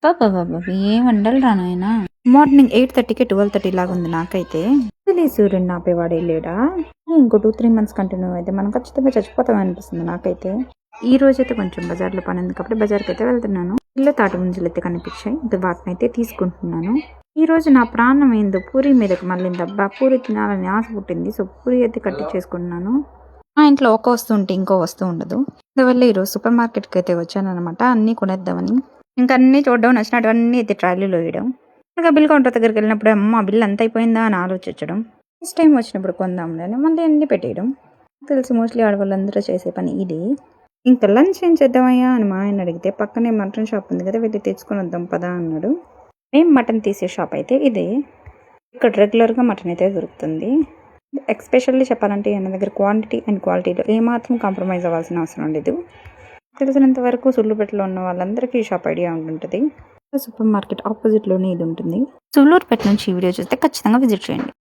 బాబా ఏం వండలు రా నాయనా. మార్నింగ్ 8:30కి 12:30 లాగా ఉంది నాకైతే. సూర్యుడిని ఆపేవాడే లేడా. ఇంకో 2-3 మంత్స్ కంటిన్యూ అయితే మనం ఖచ్చితంగా చచ్చిపోతాం అనిపిస్తుంది నాకైతే. ఈ రోజైతే కొంచెం బజార్లో పని ఉంది కాబట్టి బజార్కి అయితే వెళ్తున్నాను. ఇల్లు తాటి ముంజలు అయితే కనిపించాయి, ఇంకా వాటిని అయితే తీసుకుంటున్నాను. ఈ రోజు నా ప్రాణం ఏందో పూరి మీదకి మళ్ళీ దబ్బా పూరి తినాలని ఆశ పుట్టింది. సో పూరి అయితే కట్టించేసుకుంటున్నాను. మా ఇంట్లో ఒక వస్తువు ఉంటే ఇంకో వస్తువు ఉండదు. అందువల్ల ఈరోజు సూపర్ మార్కెట్కి అయితే వచ్చాను అనమాట, అన్నీ కొనేద్దామని. ఇంకా అన్నీ చూడడం, నచ్చినటువన్నీ అయితే ట్రాలీలో వేయడం. ఇంకా బిల్ కౌంటర్ దగ్గరికి వెళ్ళినప్పుడు అమ్మ బిల్ అంత అయిపోయిందా అని ఆలోచించడం. నెక్స్ట్ టైం వచ్చినప్పుడు కొందాంలే అని మళ్ళీ అన్నీ పెట్టేయడం. తెలిసి మోస్ట్లీ ఆడవాళ్ళందరూ చేసే పని ఇది. ఇంకా లంచ్ ఏం చేద్దామయ్యా అని మా ఆయన అడిగితే పక్కనే మటన్ షాప్ ఉంది కదా, వెళ్ళి తెచ్చుకొని వద్దాం పదా అన్నాడు. మేము మటన్ తీసే షాప్ అయితే ఇదే. ఇక్కడ రెగ్యులర్గా మటన్ అయితే దొరుకుతుంది. ఎక్స్పెషల్లీ చెప్పాలంటే ఆయన దగ్గర క్వాంటిటీ అండ్ క్వాలిటీలో ఏమాత్రం కాంప్రమైజ్ అవ్వాల్సిన అవసరం లేదు. తెలిసినంత వరకు సుళ్ళూరుపేటలో ఉన్న వాళ్ళందరికీ ఈ షాప్ ఐడియా ఉంటుంది. సూపర్ మార్కెట్ ఆపోజిట్లోనే ఇది ఉంటుంది. సుళ్ళూరుపేట నుంచి ఈ వీడియో చూస్తే ఖచ్చితంగా విజిట్ చేయండి.